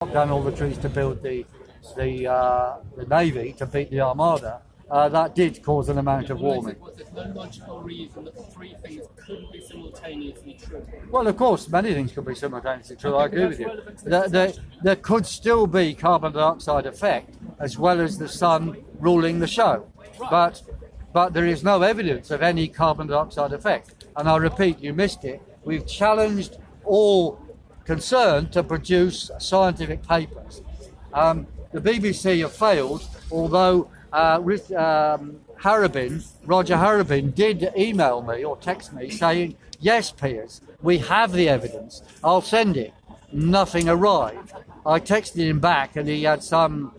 cut down all the trees to build the navy to beat the Armada, that did cause an amount of warming. There's no logical reason that the three things couldn't be simultaneously true. Well, of course, many things could be simultaneously true. I agree with you. There could still be carbon dioxide effect as well as the sun ruling the show, but there is no evidence of any carbon dioxide effect. And I repeat, you missed it. We've challenged all concerned to produce scientific papers. The BBC have failed, although Roger Harrabin did email me or text me saying, yes, Piers, we have the evidence, I'll send it. Nothing arrived. I texted him back and he had some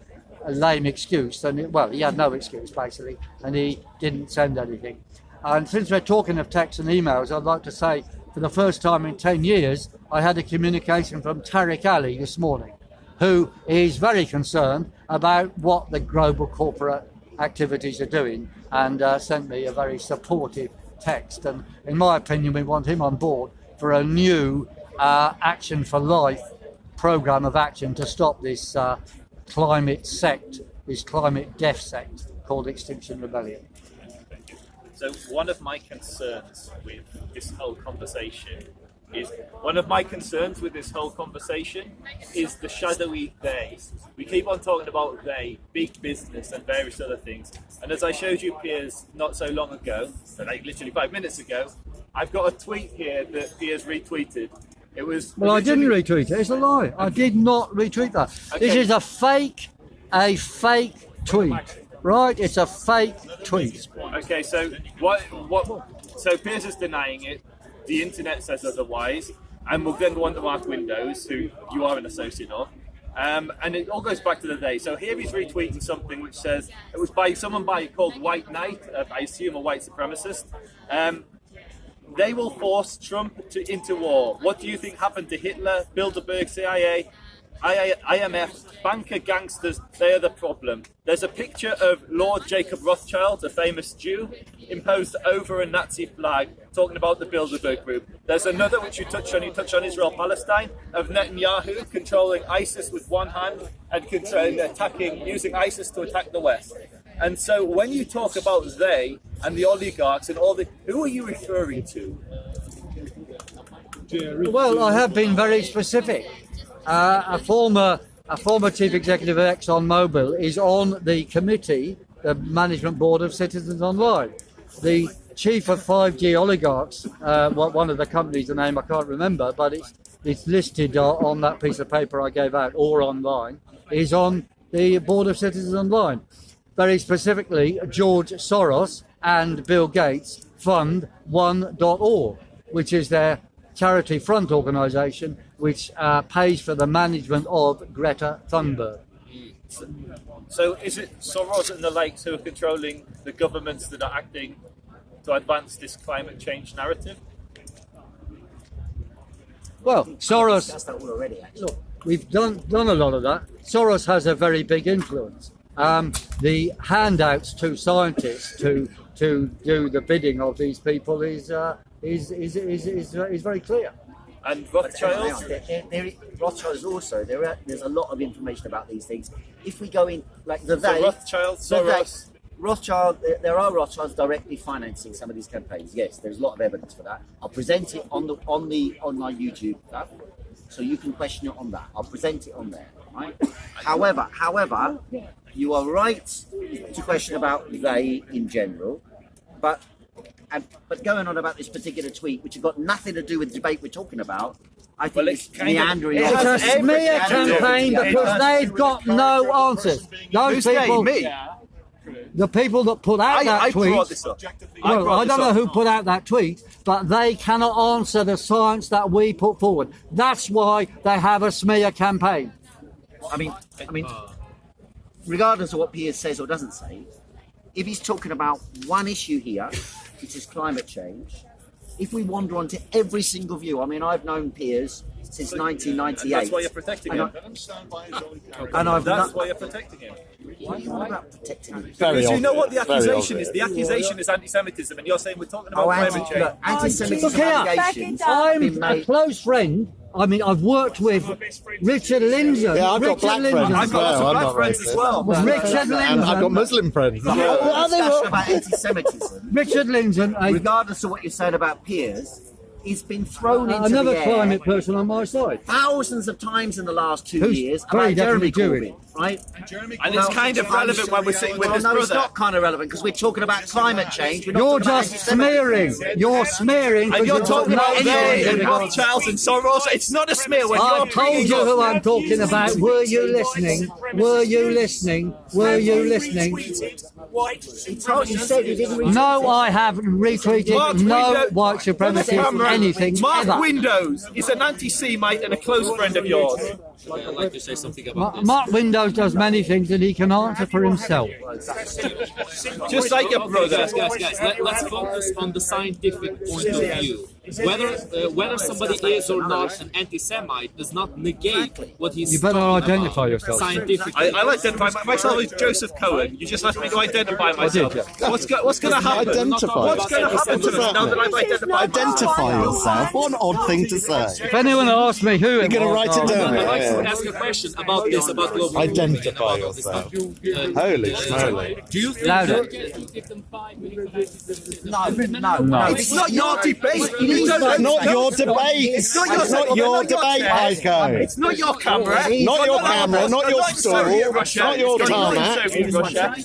lame excuse, and he had no excuse basically, and he didn't send anything. And since we're talking of texts and emails, I'd like to say for the first time in 10 years, I had a communication from Tariq Ali this morning, who is very concerned about what the global corporate activities are doing, and sent me a very supportive text. And in my opinion, we want him on board for a new Action for Life programme of action to stop this climate sect, this climate death sect called Extinction Rebellion. So one of my concerns with this whole conversation is the shadowy they. We keep on talking about they, big business and various other things. And as I showed you, Piers, not so long ago, like literally 5 minutes ago, I've got a tweet here that Piers retweeted. It was... Well, I didn't retweet it. It's a lie. I did not retweet that. Okay. This is a fake tweet. Right? It's a fake tweet. Okay, so so Piers is denying it. The internet says otherwise, and we'll then go on to Mark Windows, who you are an associate of, and it all goes back to the day. So here he's retweeting something which says it was by someone called White Knight, I assume a white supremacist. They will force Trump into war. What do you think happened to Hitler, Bilderberg, CIA, IMF, banker gangsters? They are the problem. There's a picture of Lord Jacob Rothschild, a famous Jew, imposed over a Nazi flag, talking about the Bilderberg group. There's another which you touch on Israel-Palestine, of Netanyahu controlling ISIS with one hand and using ISIS to attack the West. And so when you talk about they and the oligarchs and who are you referring to? Well, I have been very specific. A former chief executive of ExxonMobil is on the committee, the management board of Citizens Online. The chief of 5G oligarchs, one of the companies, the name I can't remember, but it's listed on that piece of paper I gave out, or online, is on the board of Citizens Online. Very specifically, George Soros and Bill Gates fund one.org, which is their charity front organisation, which pays for the management of Greta Thunberg. So is it Soros and the likes who are controlling the governments that are acting to advance this climate change narrative? Well, Soros, look, we've done a lot of that. Soros has a very big influence. The handouts to scientists to do the bidding of these people is very clear. And Rothschild? Rothschilds also, there's a lot of information about these things. If we go in, like the so Rothschild, Soros. Rothschild, there are Rothschilds directly financing some of these campaigns. Yes, there's a lot of evidence for that. I'll present it on my YouTube stuff, so you can question it on that. I'll present it on there. Right? However, you are right to question about they in general, but going on about this particular tweet, which has got nothing to do with the debate we're talking about, I think it's meandering. It's a smear campaign because they've got no answers. Those people, the people that put out that tweet, well, I don't know who put out that tweet, but they cannot answer the science that we put forward. That's why they have a smear campaign. I mean, regardless of what Piers says or doesn't say, if he's talking about one issue here, which is climate change, if we wander onto every single view, I mean, I've known Piers since 1998. And that's why you're protecting him. That's why you're protecting him. What are you on about protecting him? Because you know what the accusation is. The accusation is anti-Semitism, and you're saying we're talking about climate change. Anti-Semitism allegations. I'm a close friend I mean, I've worked with Richard Lindzen. Yeah, I've got black friends as well. I'm not racist. Richard Lindzen. And I've got Muslim friends as well. Discussion about anti-Semitism, Richard Lindzen, regardless of what you're saying about Piers, he's been thrown into another the air climate person on my side. thousands of times in the last 2 Who's years very about Jeremy definitely Corbyn, right? And it's kind of relevant when we're sitting with his no, it's brother. not kind of relevant because we're talking about climate change. We're not You're talking about just smearing. You're smearing. And you're because talking you've got about no Gay knowledge and about- Rothschilds and Soros. It's not a smear when you're I've told bringing you up- who I'm talking about. Were you listening? Were you listening? Were you listening? You said you didn't read No, I haven't retweeted Mark no Windows- white supremacist Cameron, anything Mark ever. Windows is an anti-Semite and a close friend of yours. I'd like to say something about this. Mark Windows does many things and he can answer for himself. Just like your brother. Guys, let's focus on the scientific point of view. Whether somebody is or not an anti-Semite does not negate what he's You better talking identify about yourself. scientifically. I'll identify myself as Joseph Cohen. You just asked me to identify myself. you? What's going to happen? Identify. What's going to happen to us now that I've identified myself? Identify yourself. What an odd thing to say. If anyone asks me who You're it going to was, write it I'll- down. I'd like to Yeah. ask a question about this, about global warming and Identify about all this yourself. stuff. Holy schmoly. Do you think Louder. No. It's not your debate. It's not your debate. It's not your debate, Heiko. It's not your camera. Not your camera, not your Soviet stool, Russia. not your It's not tarmac. Soviet Russia.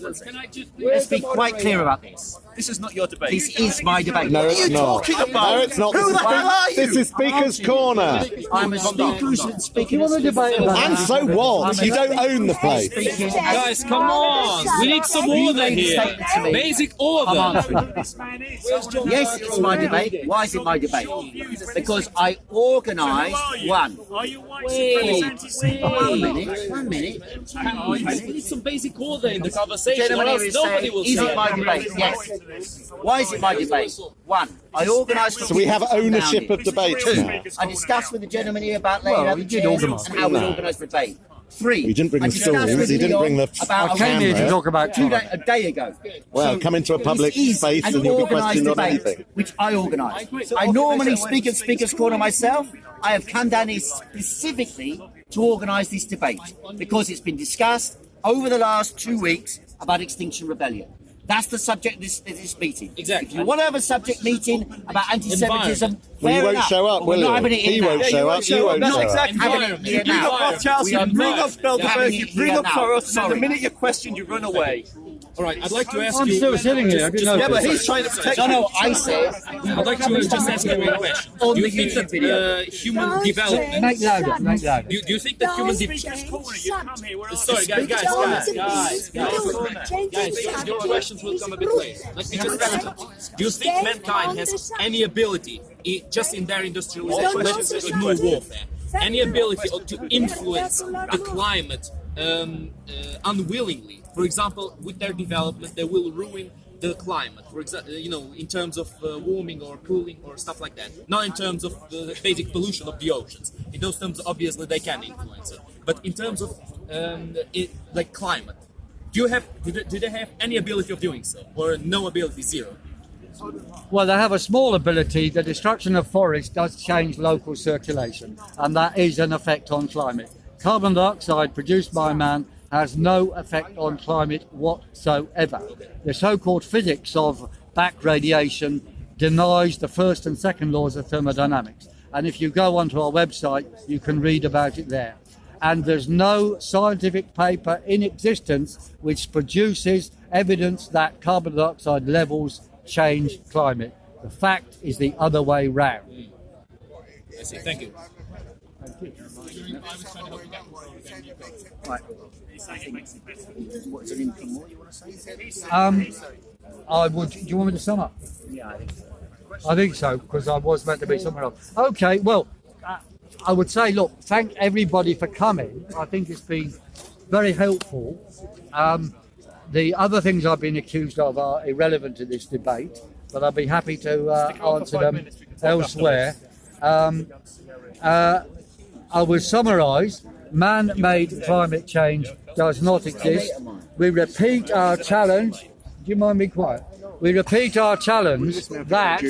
Let's be quite clear about this. This is not your debate. This is my debate. No, What are it's you not. talking about? No, it's not. Who the hell are you? This is Speaker's Corner. I'm a speaker who's speaking. You want to debate about And that? so what? You don't own the place. Guys, come on! We need some order here. Basic order. Yes, it's my debate. Why is it my debate? Because I organised one. One minute. We need some basic order in the conversation, or Gentlemen, else here is nobody saying, will is say it my debate? Yes. Why is it my debate? One, I organised. So we have ownership of debates Two, now. I discussed with the gentleman here about laying Well, out we the did chairs organise. and how we No. organised the debate. Three, He didn't bring I the discussed stools, with he didn't Leon bring the about I came here to camera. talk about a day ago. Well, So come into a public this is space an and you'll be organised questioned on debate, anything. which I organised. I normally speak at Speaker's Corner myself. I have come down here specifically to organise this debate because it's been discussed over the last 2 weeks about Extinction Rebellion. That's the subject of this meeting. Exactly. If you want to have a subject meeting about anti-Semitism, Well, you fair won't enough, show up, but will we're not you? having it He here won't now. show up, you won't That's show up. exactly Having right. it You here bring now. up Rothschilds, We are you bring not up Bilderberg, having you it bring here up now. Soros, and the Sorry. minute you're questioned, you run away. All right, I'd like to ask I'm you. still sitting here. I didn't know Yeah, but this. he's trying to protect No, I said I'd like to just ask you a question. On Do you the think YouTube that video. human development? Make louder. Make louder. Do you think that human Sorry, guys, your questions will come a bit later. Let me just ask. Do you think mankind has any ability, just in their industrialization, let's ignore warfare, any ability to influence the climate unwillingly? For example, with their development, they will ruin the climate. For example, in terms of warming or cooling or stuff like that. Not in terms of the basic pollution of the oceans. In those terms, obviously, they can influence it. But in terms of like climate, do they have any ability of doing so, or no ability, zero? Well, they have a small ability. The destruction of forests does change local circulation, and that is an effect on climate. Carbon dioxide produced by man has no effect on climate whatsoever. The so-called physics of back radiation denies the first and second laws of thermodynamics. And if you go onto our website, you can read about it there. And there's no scientific paper in existence which produces evidence that carbon dioxide levels change climate. The fact is the other way round. I see. Thank you. Right. What's an income more you want to say? I would. Do you want me to sum up? Yeah, I think so. I think so, because I was meant to be somewhere else. Okay, well, I would say, look, thank everybody for coming. I think it's been very helpful. The other things I've been accused of are irrelevant to this debate, but I'll be happy to answer them elsewhere. I will summarise. Man-made climate change does not exist. We repeat our challenge. Do you mind being quiet? We repeat our challenge that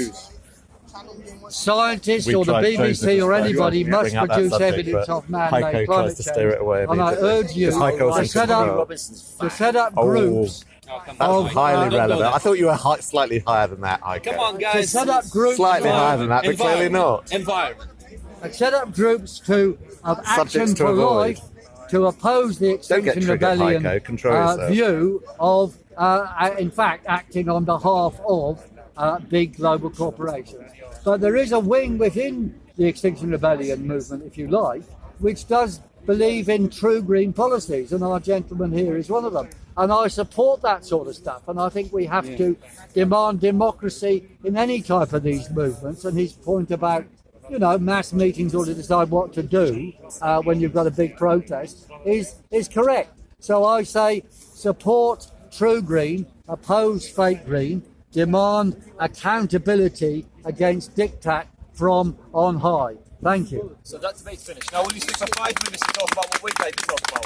scientists We or the tried BBC or Joseph anybody to must bring up that produce subject, evidence but of man-made Heiko climate tries to steer it away change. And I immediately. urge you Because Heiko to thinks set it's up, wrong. to set up groups. That's of, highly don't go relevant. there. I thought you were slightly higher than that, Heiko. Come on, To guys. set up groups. Slightly higher than that, but clearly not. Environment. Set up groups of action Subjects to for avoid. life to oppose the Don't get Extinction triggered, Rebellion Heiko. Control yourself. view of, in fact, acting on behalf of big global corporations. But there is a wing within the Extinction Rebellion movement, if you like, which does believe in true green policies, and our gentleman here is one of them. And I support that sort of stuff, and I think we have to demand democracy in any type of these movements. And his point about, mass meetings or to decide what to do when you've got a big protest is correct. So I say support true green, oppose fake green, demand accountability against diktat from on high. Thank you. So that debate's finished. Now will you speak for 5 minutes to talk about what we'd like to talk about?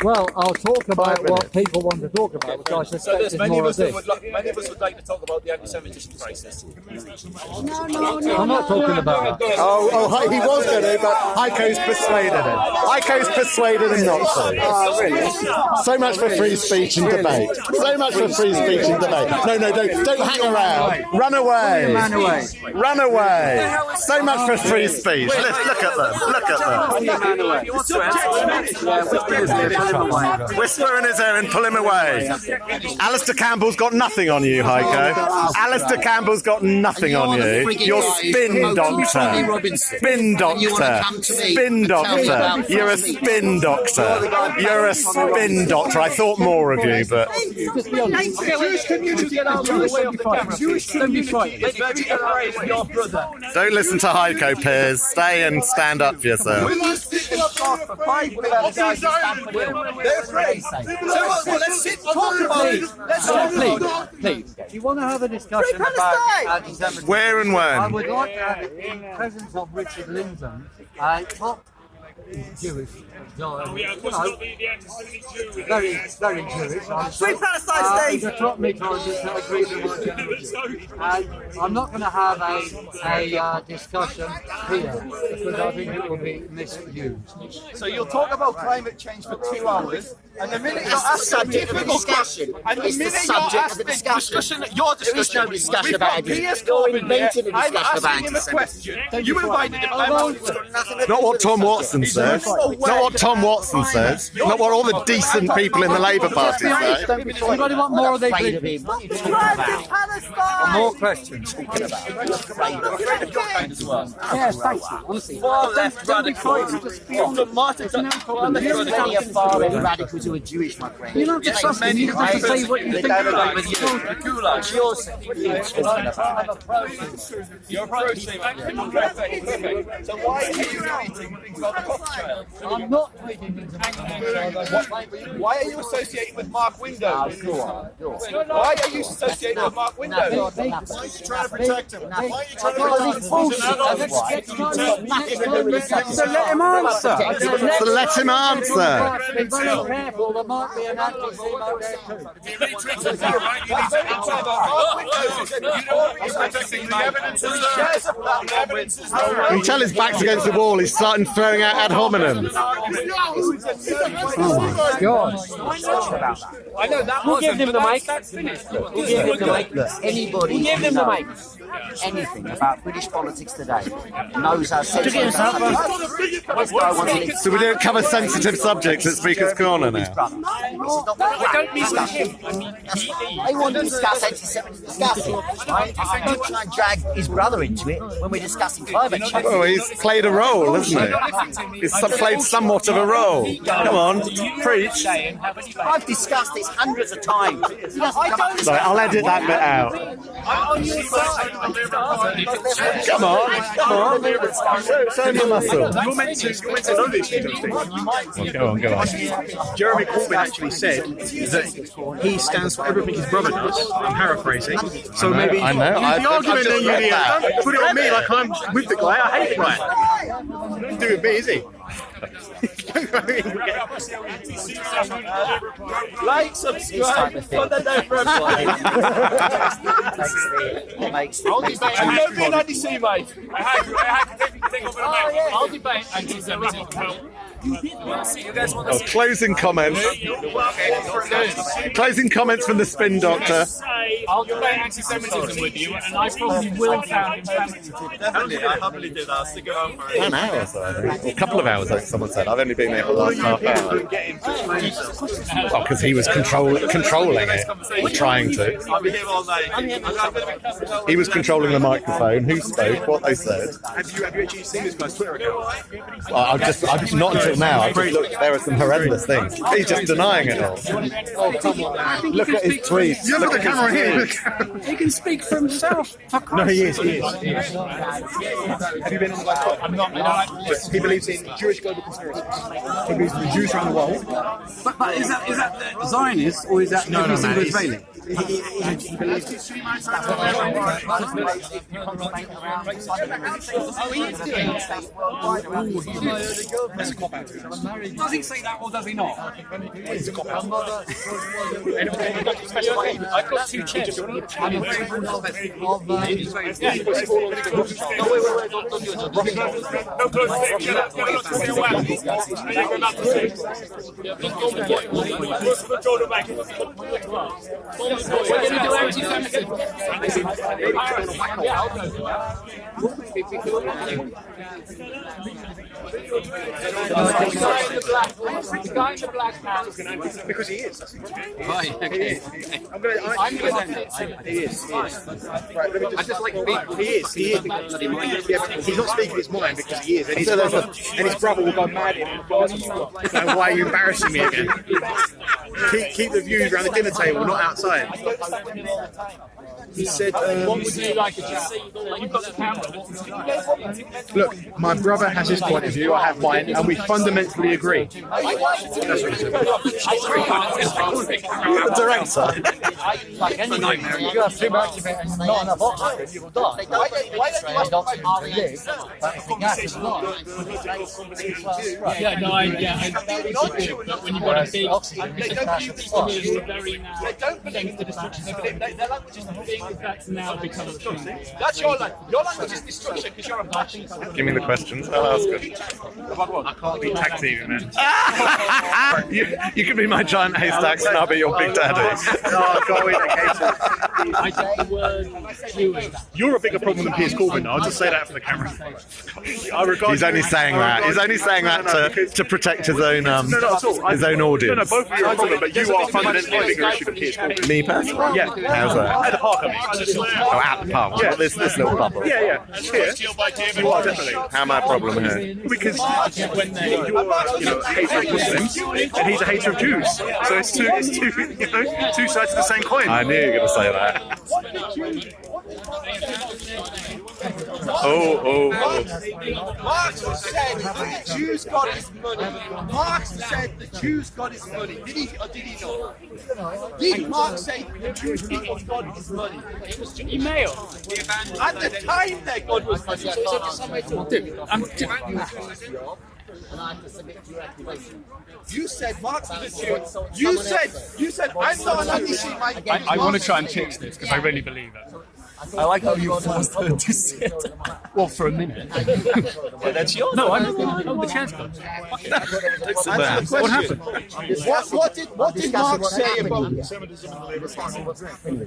Well, I'll talk about what people want to talk about, which I So suspect there's is many of more us of that this. many of us would like to talk about the anti-Semitism crisis. I'm not talking about that. Oh, he was going to, but Heiko's persuaded him. Heiko's persuaded him not to. Oh, really? So much for free speech and debate. So much for free speech and debate. No, don't hang around. Run away. Run away. So much for free speech. Look at them. Look at them. Whisper in his ear and pull him away. Alistair Campbell's got nothing on you, Heiko. Alistair Campbell's got nothing on you. You're spin doctor. Spin doctor. Spin doctor. You're a spin doctor. You're a spin doctor. I thought more of you, but Jewish community get out of the way of the camera. Jewish community is very afraid of your brother. don't listen to Heiko, Piers. Stay and stand up for yourself. They're afraid. So let's sit and talk about it. Let's talk about it. Please, if you want to have a discussion about anti-Semitism, Where and I when? would like to have it in the presence of Richard Linton, a top Jewish guy, very, very Jewish. Sweet Palestine, Steve! He's a top meteorologist that agrees with my generation. And I'm not going to have a discussion here because I think it will be misused. So you'll talk about climate change for 2 hours, and the minute you're That's the asked a subject of the difficult discussion. question, and the It's the minute subject you're of asked the the discussion. your There is no discussion we've about got it. Piers You're Corbyn inventing here. a I'm discussion about asking him a anti-Semitism. question. You invited him. I'm Not what Tom Watson says. Not what Tom Watson says. Not what all the decent people in the Labour Party say. Anybody want more of these? Afraid of him. What are you talking about? More questions. afraid of your kind as well. Yes, thank you. Honestly, Far left radicals. Dr. Martin, far left Many radicals. are far left radicals who are Jewish, my friend. you're not just asking, you just say what you They think don't about agree it. with you. The goulash. You're approaching. So why are you tweeting things about the Rothschild? I'm not tweeting things about Why are you associating with Mark Windows? Go on. Why are you associating with Mark Windows? Why are you trying to protect him? Why are you trying to So let him answer. So let him answer. Be very careful, there might be an anti-Semite there too. You can tell his back's against the wall. He's starting throwing out ad hominems. God. I know that Who gave them the mic? Who gave him the mic? Look, anybody Who gave them the mic? anything about British politics today knows how sensitive this guy wants to So we don't cover sensitive subjects at Speaker's Corner now. They want to discuss anti-Semitism, discuss it. Right? I'm not trying to drag his brother into it when we're discussing climate change. Oh, he's played a role, hasn't he? He's played somewhat of a role. Come on, preach. I've discussed this hundreds of times. He doesn't come up with Sorry, I'll edit that bit out. Come on. Show him the muscle. You're meant to know these things, Steve. Go on. Jeremy Corbyn actually said that he stands for everything his brother does. I'm paraphrasing. So maybe I know. use the argument I've then just read you that. don't put it on me like I'm with the guy. I hate the guy. He doesn't do it with me, is he? Like, subscribe, put that down for everybody. I'm not being anti-Semite. I had to take over the mic. I'll debate anti-Semitism. You guys want to see? Closing comments. Closing comments from the Spin Doctor. I'll debate anti-Semitism with you, and I probably will found insanity. Definitely, I'll happily do that. I'll stick around for An hour or so, I think. Or a couple of hours, I think someone said. I've only been there for the last half hour. Oh, because he was controlling it. Or trying to. I'll be here all night. He was controlling the microphone. Who spoke? What they said. Have you actually seen this guy's Twitter account? I've just not until now. I just looked. There are some horrendous things. He's just denying it all. Oh, come on. Look at his tweets. Look at the camera here. He can speak for himself. For Christ's No, he is. Have you been on the website? I'm not. He believes in Jewish global conspiracy. He believes in the Jews around the world. But is that the Zionist or is that every single Israeli? He believes in That's a cop out. Does he say that or does he not? It's a cop out. I've got two chairs. Because he is. Right, okay. I'm going to He is. Right, let me just, I just like people. He is. Yeah, but he's not speaking his mind because he is. And his brother will go mad at him. Like, why are you embarrassing me again? Keep the views around the dinner table, not outside. He said, What would you like to see? You've got the camera. What would you like? look, my brother has his point of view, I have mine, and we fundamentally agree. That's what he said. You're the director. Like anything, you have too much of it and not enough oxygen, you will die. Why don't you oxygen to live? But if the gas is not, Yeah, no, but when you've got a big oxygen, you just have to fly. very now against the destruction. Their language is the thing that's now become a thing. That's your language. Your language is destruction because you're a bashing. Give me the questions. I'll ask them. I can't be tag teaming, man. You can be my giant haystacks and I'll be your big daddy. No, go away, I think the word Jewish. You're a bigger problem than Piers Corbyn. I'll just say that for the camera. I regard He's only saying that. He's only saying that to protect his own not at all. his own audience. No, both of you are a problem, but you are fundamentally a bigger issue than Piers Corbyn. Me personally? Yeah. How's that? At the park, I mean. Oh, at the pub. Yeah. This little bubble. Yeah. Here, you are definitely. How am I a problem here? Because you're a hater of Muslims and he's a hater of Jews. So it's two sides of the same coin. I knew you were going to say that. Oh. Marx said the Jews got his money. Marx said the Jews got his money. Did he or did he not? Did Marx say the Jewish people got his money? Email. At the time their God was money. And I have to submit to your accusation. You said Marx was a Jew. You said I'm not an anti-Semite. I want to try and fix this because I really believe it. I like how you forced her to sit. Well, for a minute. That's yours. No, I know the chance. What happened? What did Marx say about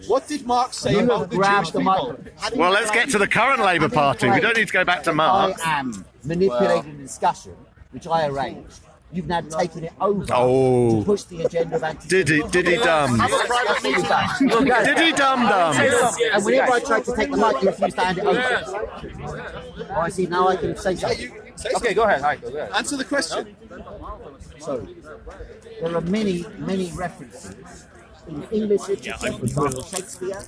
What did Marx say about the Jewish people? Well, let's get to the current Labour Party. We don't need to go back to Marx. I am manipulating the discussion, which I arranged. You've now taken it over Oh. to push the agenda of anti. Did he dum? Did he dum? And whenever I tried to take the mic, you refused to hand it over. Oh, I see. Now I can say something. Okay, go ahead. Go ahead. Answer the question. So, there are many references in English literature, for example, Shakespeare.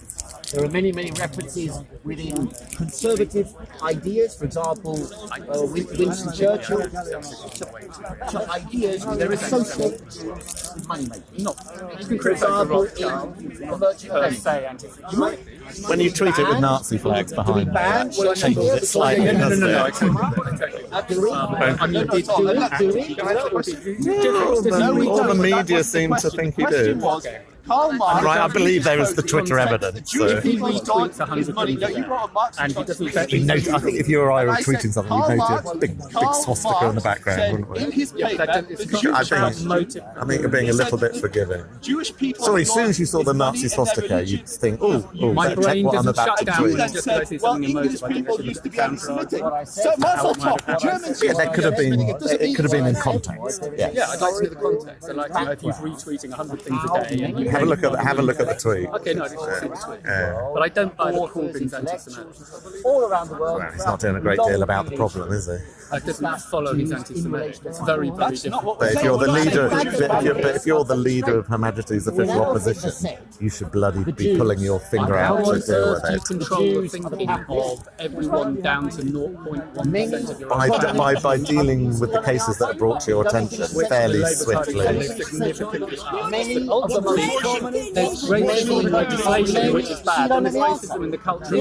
There are many references within conservative ideas, for example, Winston Churchill. Ideas that are associated with money making. For example, in the Merchant of Venice. When you tweet it with Nazi flags behind it, it changes it slightly. No. doesn't it? I mean, All the media seem to think he did. Right, I believe there is the Twitter evidence. So. he retweets 100 things a day, and he doesn't bet. I think if you or I were tweeting something, we'd notice a big swastika in the background, wouldn't we? I think you're being a little bit forgiving. Sorry, as soon as you saw the Nazi swastika, you'd think, My check brain what I'm doesn't about shut to down tweet. when just I see something emotive. I think I should look at the camera. Yeah, that could have been. It could have been in context. Yeah, I'd like to know the context. I'd like to know if he's retweeting 100 things a day. And Have a look at the tweet. Okay, no, I didn't see the tweet. But I don't buy the Corbyn's anti-Semitic. all around the world. Well, he's not doing a great deal about the problem, is he? I just follow his anti-Semitic. It's very, very different. But if you're the leader of Her Majesty's official opposition, you should bloody be pulling your finger How out on to deal earth with do you it. control the thinking of everyone down to 0.1% of your By dealing with the cases that are brought to your attention fairly swiftly. Ultimately, there's racial legislation which is bad, and there's racism in the culture.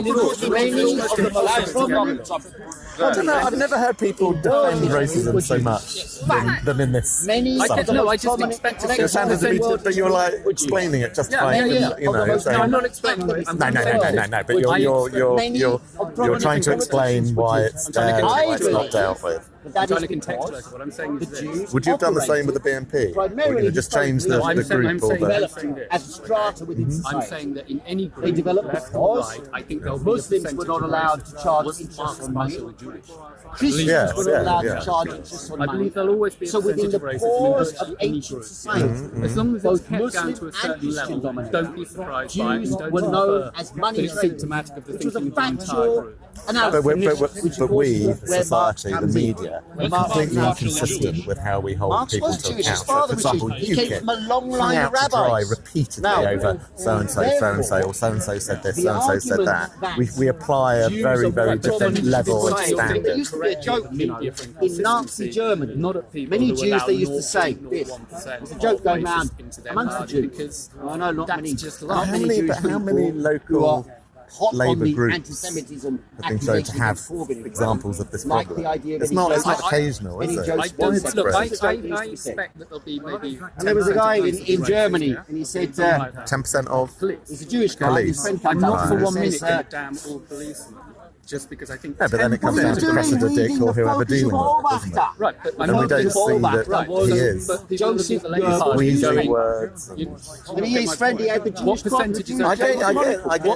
I don't know. I've never heard people defend racism so much than in this. I just expect to see But you're like explaining it just fine. You know, No, saying, I'm not explaining it. no. But you're trying to explain why it's there, why it's not dealt with. I'm trying to contextualise what I'm saying is this. Would you have done the same with the BNP? Or are you just change the group or the... As a strata within society. I'm saying that in any group, developed left or because right, I think there'll be a Muslims percentage were not of allowed racism. to charge Was interest Marx on money. also Jewish? Christians were not allowed to charge interest on I money. believe there'll always be a So within percentage the of racism pores in of virtually any ancient group. society, As long as it's both kept down Muslim to a and certain Christian level, dominated. don't be surprised by it. Jews Don't were infer known as money that it's lenders, symptomatic of the which was a thinking of the entire factual group. But we, where society, the Marx media, Where are Marx completely was inconsistent with how we hold Marx people was to Jewish, his account. father For was example, Jewish. He came UKIP from a long hung line out of to dry rabbis. repeatedly Now, over so-and-so, or so-and-so said this, so-and-so said that. We apply a very, very different level of standard. There used to be a joke in Nazi Germany. Not at people Many who Jews, allow they used to say this. 0.1% It's a joke going around into their amongst the party Jews. because I know not that's many, just not life. many Jewish How many people who are local hot on Labour the groups anti-Semitism have been shown to have examples of this problem? It's not occasional, is it? I It's don't look. I widespread. expect that there'll be maybe. And there was a guy in Germany, and he said, 10% of he's a Jewish guy, his police. friend I'm comes not up for and 1 minute says, going to damn all policemen, just because I think. Yeah, but then it comes down to Cressida Dick or whoever dealing with it, doesn't it? Right, but I'm And we not don't see that that he is. But Joseph Squeezing words. and he is friendly, he had the What Jewish percentage is I okay? get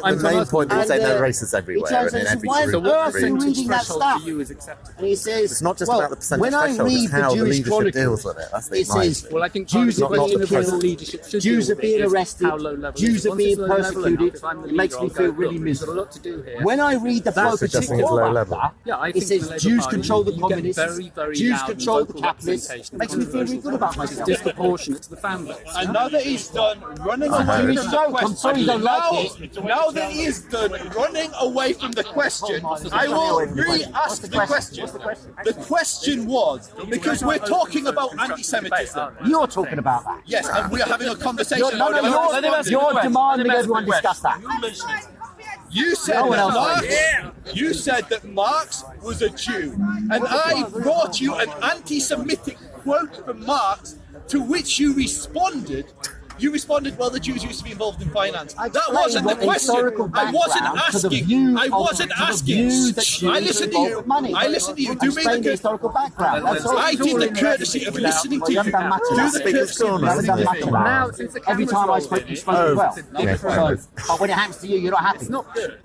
the main point that you say there are racists everywhere and in every why group. on earth really. are you reading that Threshold stuff? for you is acceptable. And he says, It's not just well, about the percentage when I threshold, read it's how the the Jewish leadership Chronicles, deals with it. That's the it says, Well, I think Jews the are being question of whether present. leadership should Jews deal are with being it is arrested, how low level Jews it is. are being Once it's low level enough, persecuted, if I'm the it makes leader, me I'll feel go, really "Look, we've got a miserable. lot to do here." When I read the That's political suggesting it's low level. Yeah, I it think says the Labour Jews Party, control the you get communists, very, very Jews loud control the vocal capitalists. representation Makes me feel really good about which is myself. disproportionate to the fan base. And now that he's done running away heard. from the question, I'm sorry you don't like it. now that he's done running away from the question, I will re-ask the question. The question was, because we're talking about anti-Semitism. You're talking about that. Yes, and we are having a conversation No, about you're demanding everyone discuss that. You said No one that else Marx, you said that Marx was a Jew, and I brought you an anti-Semitic quote from Marx, to which you responded. You responded, well, the Jews used to be involved in finance. That wasn't the question. I wasn't asking. I wasn't asking. I listened to you. I listened to you. Do me the historical background. That's all. I did the courtesy of listening to You you. haven't done much of Do that. the courtesy of You haven't done much of that. Now, since the Every time I spoke, you spoke as well. Yeah, fine. But when it happens to you, you're not happy. It's not good.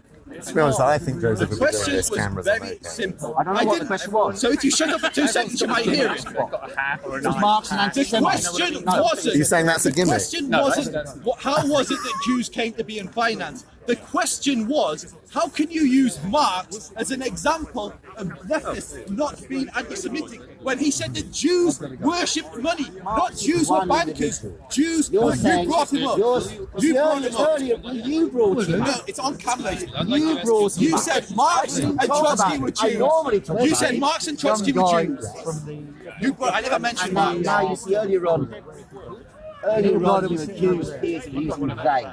To be honest, I think Joseph The would be doing question this. was Cameras are very okay. simple. I don't know what the didn't- question was. So if you shut up for 2 seconds, you might hear it. Was Marx an The anti-Semite? question No. wasn't. Are you saying that's a The gimmick? question wasn't how was it that Jews came to be in finance. The question was, how can you use Marx as an example of leftists not being anti-Semitic when he said that Jews worshipped money, not Jews were bankers. Jews, You're you saying brought him up. You brought him up. You brought him No, up. it's on camera. You brought him You up. said Marx and Trotsky were I normally Jews. talk You about said it. Marx and Trotsky Some were guy Jews. from the- You brought, I never mentioned And now Marx. you see earlier on you accused Piers of using they.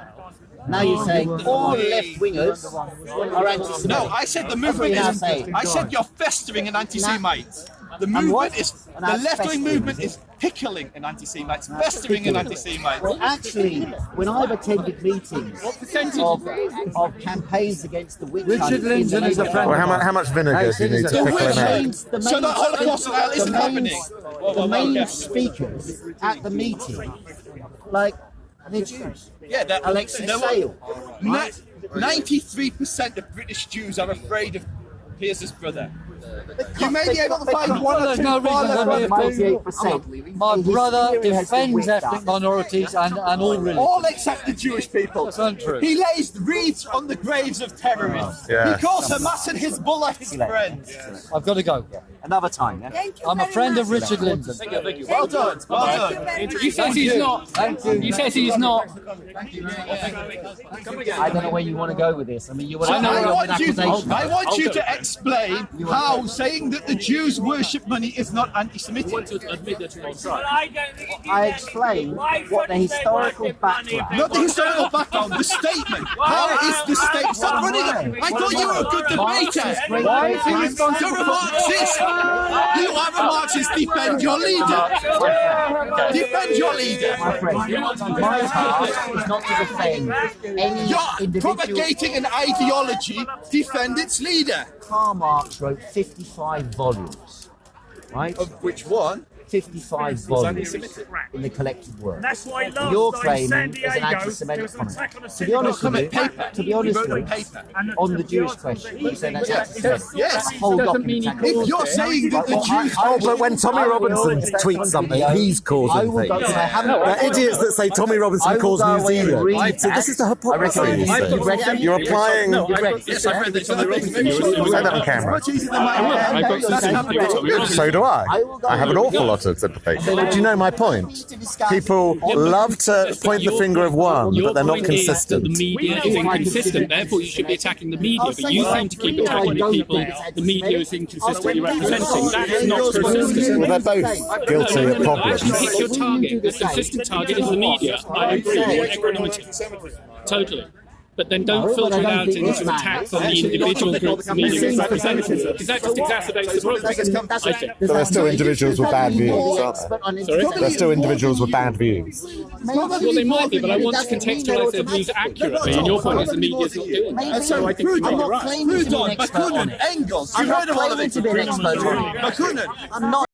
Now you're saying all left-wingers are anti-Semitic. No, I said the movement is. I said you're festering in anti-Semites. The movement is. The left-wing movement is pickling in anti-Semites, festering in anti-Semites. Well, actually, when I've attended meetings of campaigns against the witch hunt, Richard Linton is a friend. Well, how much vinegar do you need to The pickle witch him hunt. in? So the Holocaust isn't happening. The main speakers at the meeting, like, they're Jews. Yeah, Alexis Sale. 93% of British Jews are afraid of Piers's brother. You may be able to find one or There's two no reason to be afraid. 98%. My brother His theory has been defends whipped ethnic up. minorities and all religions. all except the Jewish people. That's untrue. He lays wreaths on the graves of terrorists. Yes. He calls Hamas and Hezbollah his friends. I've got to go. Another time, yeah? I'm a friend of Richard Linton. Well done, well done. He says he's not. He says he's not. I don't know where you want to go with this. I mean, you want to I want you to explain how saying that the Jews worship money is not anti-Semitic. I explained what the historical background. Not the historical background, the statement. How is the state? Stop running it. I thought you were a good debater. Why is he responsible You're a Marxist. You are a Marxist. Defend your leader. Defend your leader. My friend, my task is not to defend any You're individual. propagating an ideology. Defend its leader. Karl Marx wrote 55 volumes, right? Of which one? 55 volumes in the collected work. Your claiming is an anti-Semitic comment. To be honest with you, on the Jewish question, you say that's anti-Semitic. Yes. The whole Doesn't mean document. he If you're saying that the Jews Oh, but when Tommy Robinson tweets something, he's I causing will go. things. I haven't. There are idiots that say Tommy Robinson I will calls go New away and Zealand. read So that. this is the I hypocrisy. reckon you see. you've read that. You're applying. You've read it. Yes, I've read this. Say that on camera. Much easier than my So do I. I will go I have an away. awful lot of sympathy. But do you know my point? To discuss People love to point the finger of one, but they're not Your point is that consistent. the media is inconsistent. Therefore, you should be attacking the media. But you seem to keep attacking the people the media is inconsistently representing. That's not consistent. Well, they're both guilty of problems. Actually, pick your target. The consistent target is the media. I agree with equanimity. Totally. But then don't filter it out into attacks on the individual groups the media is representing. Because that just exacerbates the problem, I think. But they're still individuals with bad views, aren't they? Sorry? They're still individuals with bad views. Well, they might be, but I want to contextualise their views accurately. And your point is the media's not doing that. So I think you might be right. claiming to be an expert on it. Engels. I'm You not heard a lot of claiming it. to be an expert on it. Bakunin. I'm not.